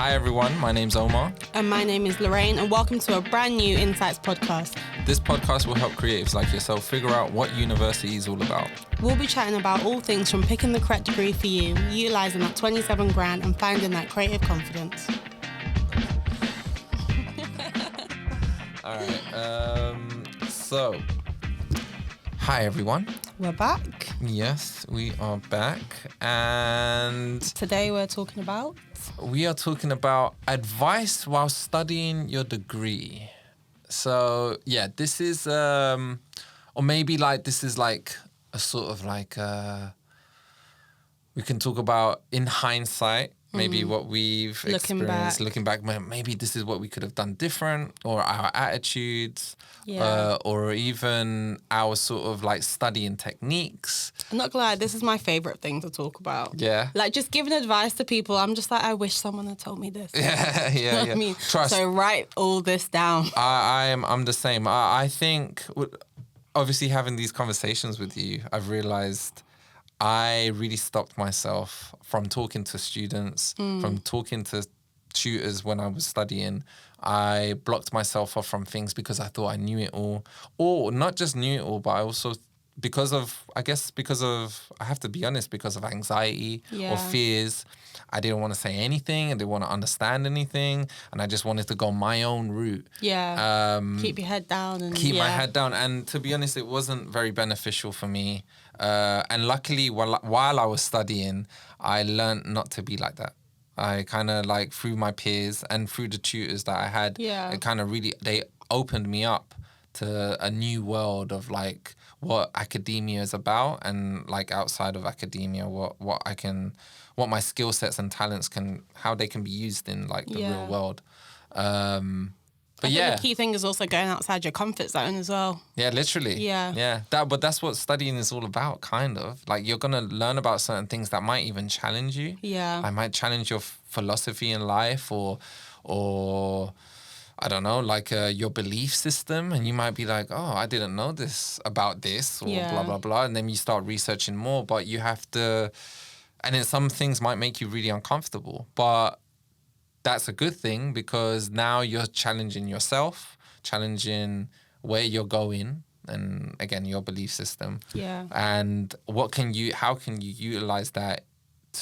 Hi everyone, my name's Omar. And my name is Lorraine, and welcome to a brand new Insights podcast. This podcast will help creatives like yourself figure out what university is all about. We'll be chatting about all things from picking the correct degree for you, utilising that 27 grand and finding that creative confidence. Alright, so hi everyone. We're back. Yes, we are back, and Today we're talking about... we are talking about advice while studying your degree. So yeah, this is or maybe like this is like a sort of like we can talk about in hindsight maybe what we've experienced looking back, maybe this is what we could have done different, or our attitudes, or even our sort of like studying techniques. I'm not gonna lie, this is my favourite thing to talk about. Yeah. Like just giving advice to people, I'm just like, I wish someone had told me this. Yeah. You know what I mean? Trust. So write all this down. I'm the same. I think obviously having these conversations with you, I've realized I really stopped myself from talking to students, from talking to tutors when I was studying. I blocked myself off from things because I thought I knew it all. Or not just knew it all, but I also, because of, I have to be honest, because of anxiety or fears, I didn't want to say anything. I didn't want to understand anything. And I just wanted to go my own route. Yeah. Keep your head down. Keep my head down. And to be honest, it wasn't very beneficial for me. And luckily, while I was studying, I learned not to be like that. I kind of like through my peers and through the tutors that I had, it kind of really, they opened me up to a new world of like what academia is about, and like outside of academia, what my skill sets and talents how they can be used in like the real world. But I think the key thing is also going outside your comfort zone as well. Yeah, literally. Yeah. But that's what studying is all about, kind of. Like you're gonna learn about certain things that might even challenge you. Yeah. I might challenge your philosophy in life, or I don't know, like your belief system, and you might be like, oh, I didn't know this about this, or blah blah blah, and then you start researching more. But you have to, and then some things might make you really uncomfortable, but that's a good thing, because now you're challenging yourself, challenging where you're going, and again, your belief system. Yeah. And how can you utilize that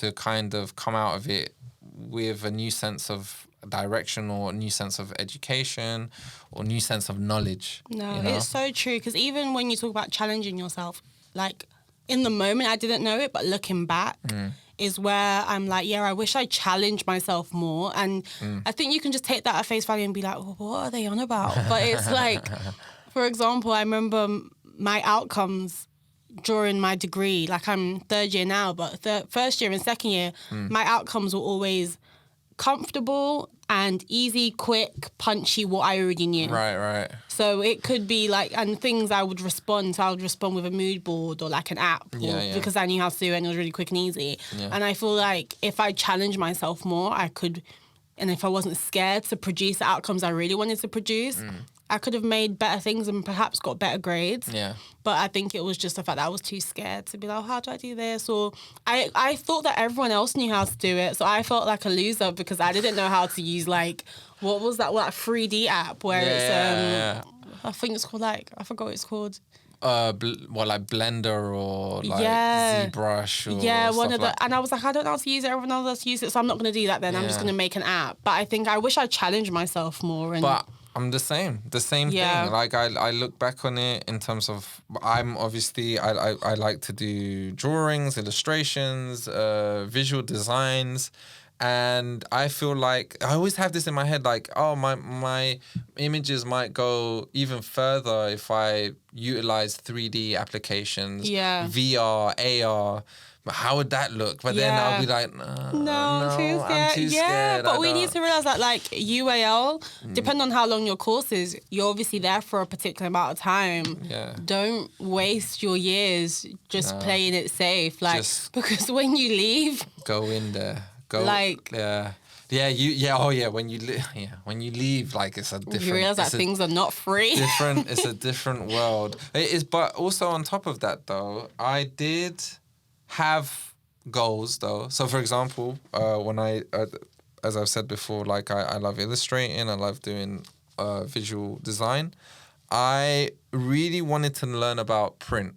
to kind of come out of it with a new sense of direction, or a new sense of education, or a new sense of knowledge? No, you know? It's so true, because even when you talk about challenging yourself, like in the moment I didn't know it, but looking back is where I'm like, yeah, I wish I challenged myself more. And I think you can just take that at face value and be like, well, what are they on about? But it's like, for example, I remember my outcomes during my degree, like I'm third year now, but first year and second year, my outcomes were always comfortable and easy, quick, punchy, what I already knew. Right. So it could be like, and things I would respond. So I would respond with a mood board or like an app, because I knew how to do it and it was really quick and easy. Yeah. And I feel like if I challenge myself more, I could, and if I wasn't scared to produce the outcomes I really wanted to produce, I could have made better things and perhaps got better grades. Yeah. But I think it was just the fact that I was too scared to be like, oh, how do I do this? Or I thought that everyone else knew how to do it. So I felt like a loser because I didn't know how to use like, what was that, 3D app where it's, I think it's called like, I forgot what it's called. Like Blender or like ZBrush or one of the, like. and I was like, I don't know how to use it, everyone else has to use it, so I'm not going to do that then. I'm just going to make an app. But I think I wish I challenged myself more. But I'm the same thing. Like I look back on it in terms of, I'm obviously, I like to do drawings, illustrations, visual designs. And I feel like I always have this in my head, like, oh, my images might go even further if I utilize 3D applications, VR, AR. But how would that look? But then I'll be like, no, I'm too scared. But we need to realize that, like, UAL, depending on how long your course is, you're obviously there for a particular amount of time. Yeah. Don't waste your years just playing it safe. Like, because when you leave... Go in there. When you leave, like, it's a different... You realise that things are not free. It's a different world. It is, but also on top of that, though, I did have goals, though. So, for example, when as I've said before, like I love illustrating, I love doing visual design. I really wanted to learn about print.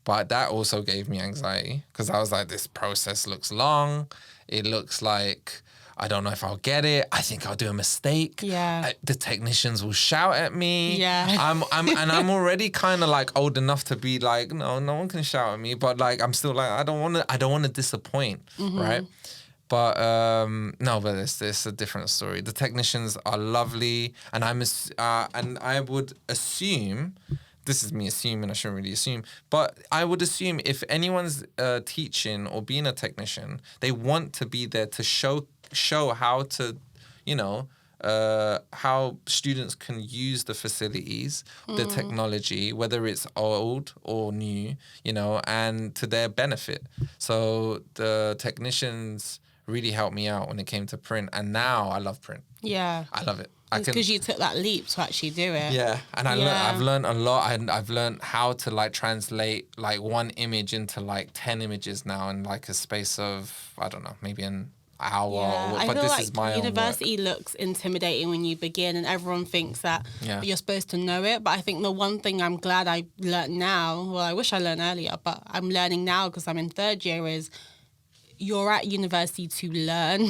But that also gave me anxiety because I was like, this process looks long. It looks like I don't know if I'll get it. I think I'll do a mistake. Yeah. The technicians will shout at me. Yeah. I'm already kind of like old enough to be like, no one can shout at me. But like, I'm still like, I don't want to disappoint, right? But no, but it's a different story. The technicians are lovely, and and I would assume, this is me assuming, I shouldn't really assume, but I would assume if anyone's teaching or being a technician, they want to be there to show how to, how students can use the facilities, the technology, whether it's old or new, and to their benefit. So the technicians really helped me out when it came to print, and now I love print. Yeah. I love it. It's because you took that leap to actually do it. Yeah, and I've learned a lot. I've learned how to like translate like one image into like 10 images now in like a space of, I don't know, maybe an hour. Yeah. I But feel this like is my university looks intimidating when you begin, and everyone thinks that you're supposed to know it. But I think the one thing I'm glad I learned now, well, I wish I learned earlier, but I'm learning now because I'm in third year, is you're at university to learn.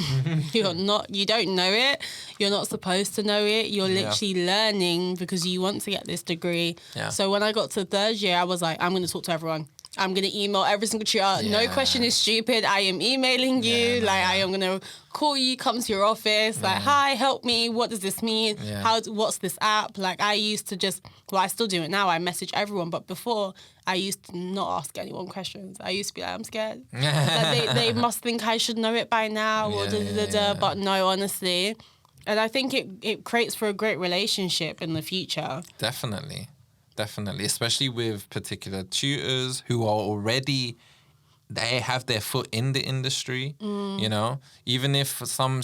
You don't know it. You're not supposed to know it. You're literally learning because you want to get this degree. Yeah. So when I got to third year, I was like, I'm going to talk to everyone. I'm going to email every single tutor. Yeah. No question is stupid. I am emailing you. I am going to call you, come to your office. Like, hi, help me. What does this mean? Yeah. What's this app? Like, I used to I still do it now. I message everyone. But before, I used to not ask anyone questions. I used to be like, I'm scared. Like, they must think I should know it by now. Or But no, honestly. And I think it creates for a great relationship in the future. Definitely, especially with particular tutors who are already, they have their foot in the industry. Even if some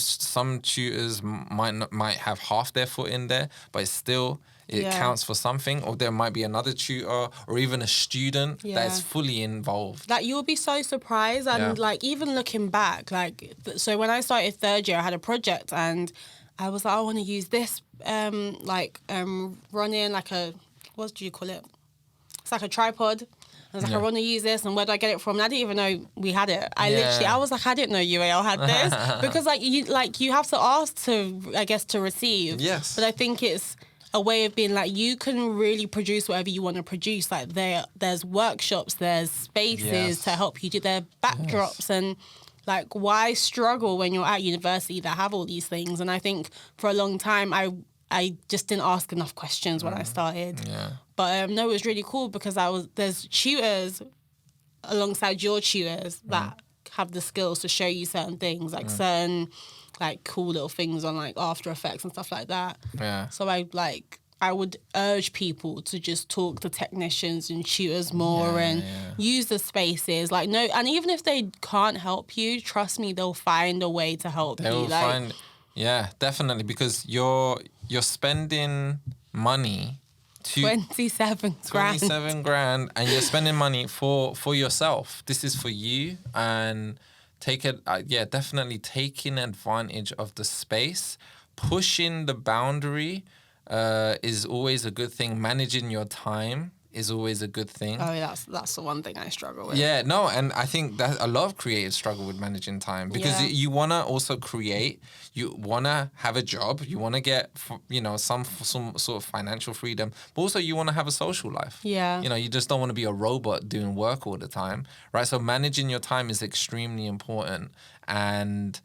tutors might have half their foot in there, but still it counts for something. Or there might be another tutor or even a student that is fully involved. Like, you'll be so surprised. And like, even looking back, like, so when I started third year, I had a project and I was like, I want to use this, running like a, what do you call it? It's like a tripod. I was like, I want to use this, and where do I get it from? And I didn't even know we had it. I was like, I didn't know UAL had this because you have to ask to receive. Yes. But I think it's a way of being like, you can really produce whatever you want to produce. Like, there's workshops, there's spaces to help you do their backdrops and. Like, why struggle when you're at university that have all these things? And I think for a long time, I just didn't ask enough questions when I started. Yeah. But no, it was really cool because there's tutors alongside your tutors that have the skills to show you certain things, like certain like cool little things on like After Effects and stuff like that. Yeah. So I would urge people to just talk to technicians and tutors more and use the spaces. Like, no, and even if they can't help you, trust me, they'll find a way to help you. They'll find, definitely, because you're spending money. 27 grand. 27 grand, and you're spending money for yourself. This is for you, and definitely taking advantage of the space, pushing the boundary. Is always a good thing. Managing your time is always a good thing. Oh, yeah, that's the one thing I struggle with. Yeah, no, and I think that a lot of creatives struggle with managing time because you want to also create, you want to have a job, you want to get, some sort of financial freedom, but also you want to have a social life. Yeah. You just don't want to be a robot doing work all the time, right? So managing your time is extremely important. And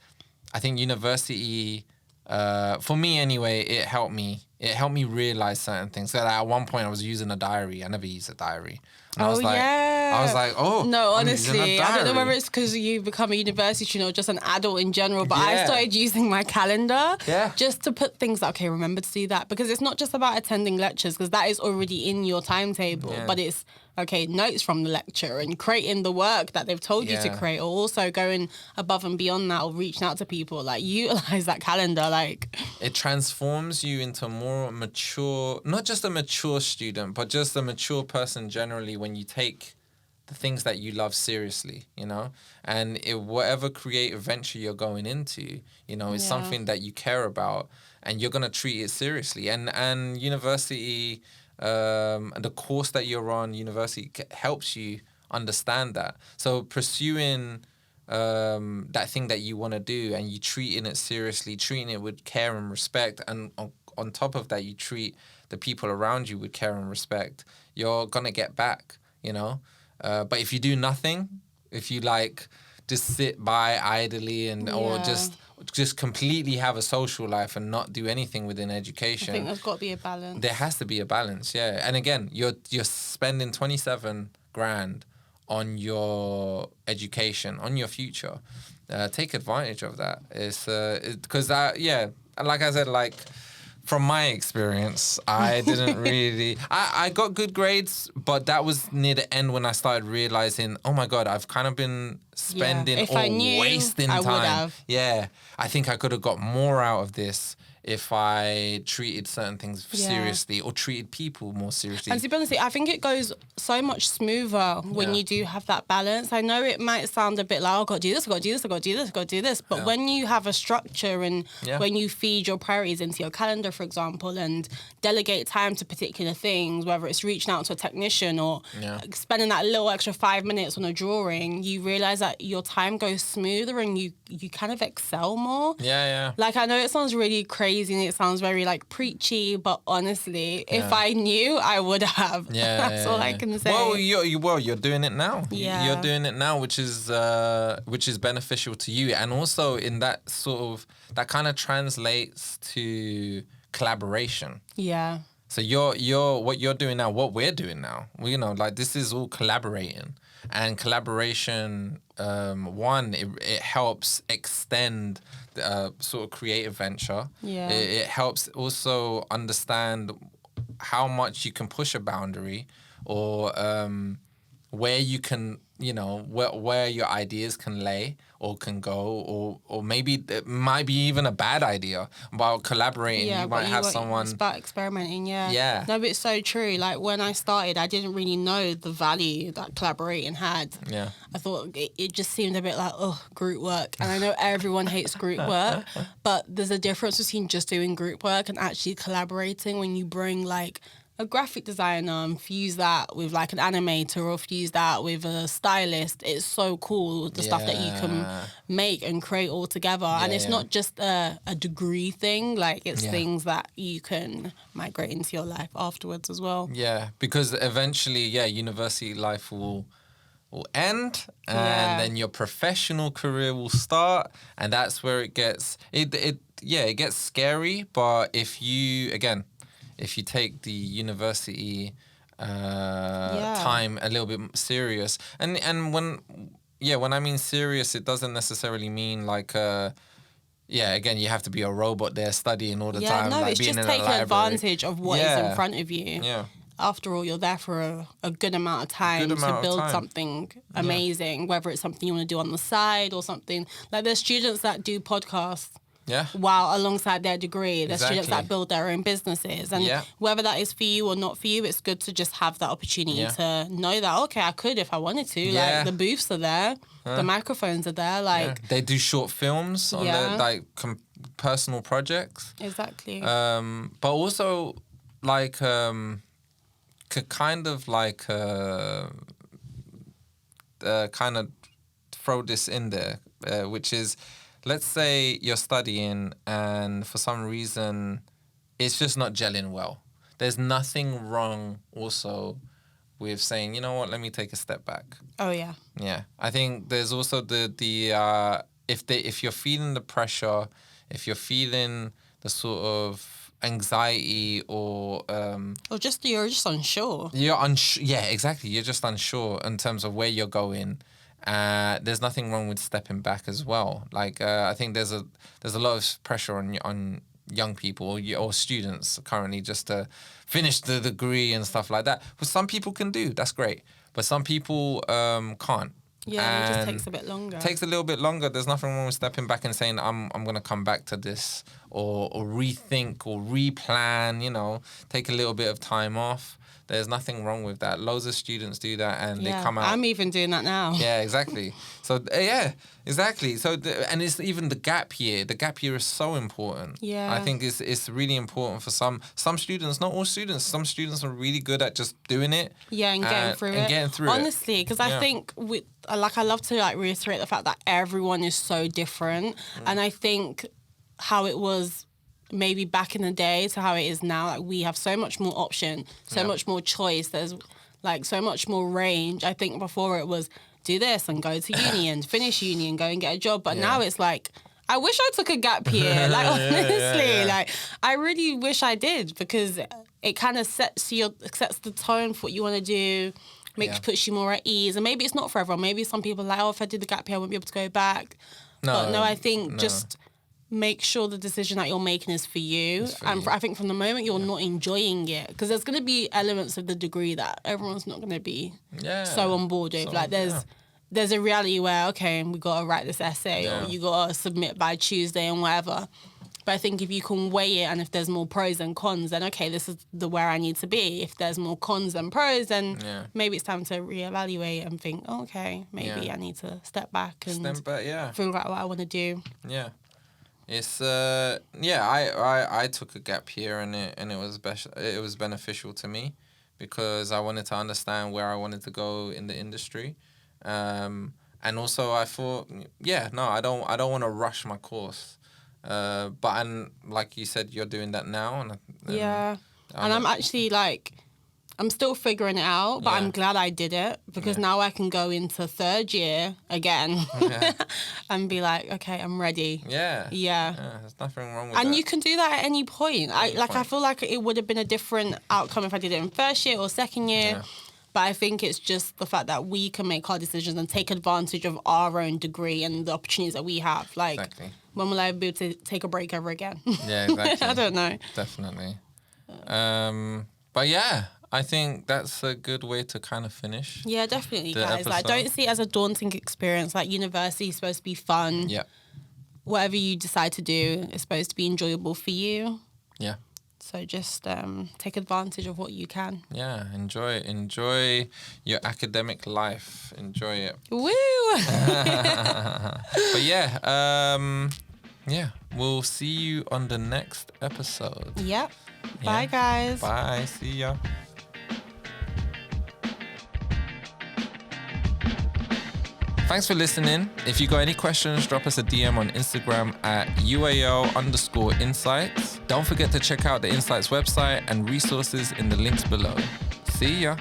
I think university, for me anyway, it helped me. It helped me realize certain things. So at one point, I was using a diary. I never used a diary. And I was like, no, honestly, I don't know whether it's because you become a university student or just an adult in general, but I started using my calendar just to put things like, okay, remember to do that. Because it's not just about attending lectures, because that is already in your timetable, but it's, okay, notes from the lecture and creating the work that they've told you to create, or also going above and beyond that, or reaching out to people. Like, utilize that calendar. Like, it transforms you into a more mature, not just a mature student, but just a mature person generally when you take the things that you love seriously, and whatever creative venture you're going into, is something that you care about, and you're gonna treat it seriously. And university, the course that you're on, university helps you understand that. So pursuing that thing that you want to do, and you treating it seriously, treating it with care and respect, and on top of that, you treat the people around you with care and respect, you're gonna get back, But if you do nothing, if you just sit by idly or just completely have a social life and not do anything within education, I think there's got to be a balance. There has to be a balance, yeah. And again, you're spending 27 grand on your education, on your future. Take advantage of that. It's because like I said, from my experience, I didn't really... I got good grades, but that was near the end when I started realizing, oh my God, I've kind of been spending wasting time. I would have. Yeah. I think I could have got more out of this if I treated certain things seriously, or treated people more seriously. And to be honest, I think it goes so much smoother when you do have that balance. I know it might sound a bit like, oh, I've got to do this, I've got to do this, I've got to do this, I've got to do this. But when you have a structure, and when you feed your priorities into your calendar, for example, and delegate time to particular things, whether it's reaching out to a technician or spending that little extra 5 minutes on a drawing, you realise that your time goes smoother, and you kind of excel more. Yeah. I know it sounds really crazy, and it sounds very preachy, but honestly, if I knew, I would have. That's all I can say. Well, you're doing it now. Yeah. You're doing it now, which is beneficial to you, and also in that that kind of translates to collaboration. Yeah. So what you're doing now, what we're doing now, this is all collaborating, and collaboration. It helps extend sort of creative venture. Yeah. It helps also understand how much you can push a boundary, or where you can, where your ideas can lay or can go, or maybe it might be even a bad idea. While collaborating, you might have someone... Start experimenting, Yeah. No, but it's so true. When I started, I didn't really know the value that collaborating had. Yeah. I thought it just seemed a bit like, group work. And I know everyone hates group work, but there's a difference between just doing group work and actually collaborating. When you bring a graphic designer and fuse that with an animator, or fuse that with a stylist, it's so cool, the stuff that you can make and create all together. And it's not just a degree thing, it's things that you can migrate into your life afterwards as well. Yeah, because eventually, university life will end, and then your professional career will start, and that's where it gets it gets scary. But if you take the university time a little bit serious, and when I mean serious, it doesn't necessarily mean again, you have to be a robot there studying all the time. No, it's just taking advantage of what is in front of you. Yeah. After all, you're there for a good amount of time to build something amazing, whether it's something you want to do on the side or something. There's students that do podcasts. Yeah. While alongside their degree, there's students that build their own businesses. And whether that is for you or not for you, it's good to just have that opportunity to know that, okay, I could if I wanted to. The booths are there, the microphones are there. They do short films on their personal projects. Exactly. But also kind of throw this in there, which is, let's say you're studying and for some reason it's just not gelling well. There's nothing wrong also with saying, you know what, let me take a step back. Oh, yeah. Yeah. I think there's also if you're feeling the pressure, if you're feeling the sort of anxiety or you're just unsure. You're unsure. Yeah, exactly. You're just unsure in terms of where you're going. There's nothing wrong with stepping back as well. I think there's a lot of pressure on young people or students currently just to finish the degree and stuff like that. But some people can do. That's great. But some people can't. Yeah, it just takes a bit longer. Takes a little bit longer. There's nothing wrong with stepping back and saying, I'm going to come back to this, or rethink or replan, you know, take a little bit of time off. There's nothing wrong with that. Loads of students do that and they come out. I'm even doing that now. Yeah, exactly. So, yeah, exactly. So, and it's even the gap year. The gap year is so important. Yeah. I think it's really important for some students, not all students. Some students are really good at just doing it. Yeah, and getting through it. Honestly, because I think, I love to like reiterate the fact that everyone is so different. And I think how it was maybe back in the day to how it is now, like we have so much more option, so much more choice. There's like so much more range. I think before it was do this and go to uni and finish uni and go and get a job. But now it's like, I wish I took a gap year. Like honestly, like I really wish I did, because it kind of sets the tone for what you want to do, puts you more at ease. And maybe it's not for everyone. Maybe some people are like, oh, if I did the gap year, I won't be able to go back. But I think just make sure the decision that you're making is for you. I think from the moment you're not enjoying it, because there's going to be elements of the degree that everyone's not going to be so on board with. Like there's a reality where, okay, we got to write this essay or you got to submit by Tuesday and whatever. But I think if you can weigh it and if there's more pros and cons, then okay, this is where I need to be. If there's more cons than pros, then maybe it's time to reevaluate and think, oh, okay, maybe I need to step back and figure out what I want to do. Yeah. It's I took a gap year and it was beneficial to me, because I wanted to understand where I wanted to go in the industry, and also I thought I don't want to rush my course, but like you said, you're doing that now, and I'm actually like, I'm still figuring it out, but I'm glad I did it, because now I can go into third year again and be like, okay, I'm ready. Yeah. There's nothing wrong with that. And you can do that at any point. I feel like it would have been a different outcome if I did it in first year or second year. Yeah. But I think it's just the fact that we can make our decisions and take advantage of our own degree and the opportunities that we have. Like, when will I be able to take a break ever again? Yeah, exactly. I don't know. Definitely. But yeah, I think that's a good way to kind of finish. Yeah, definitely, guys. Episode. Like, don't see it as a daunting experience. Like, university is supposed to be fun. Yeah. Whatever you decide to do is supposed to be enjoyable for you. Yeah. So just take advantage of what you can. Yeah, enjoy your academic life. Enjoy it. Woo! But yeah, we'll see you on the next episode. Yep. Bye, guys. Bye. See ya. Thanks for listening. If you got any questions, drop us a DM on Instagram at UAL_insights. Don't forget to check out the Insights website and resources in the links below. See ya.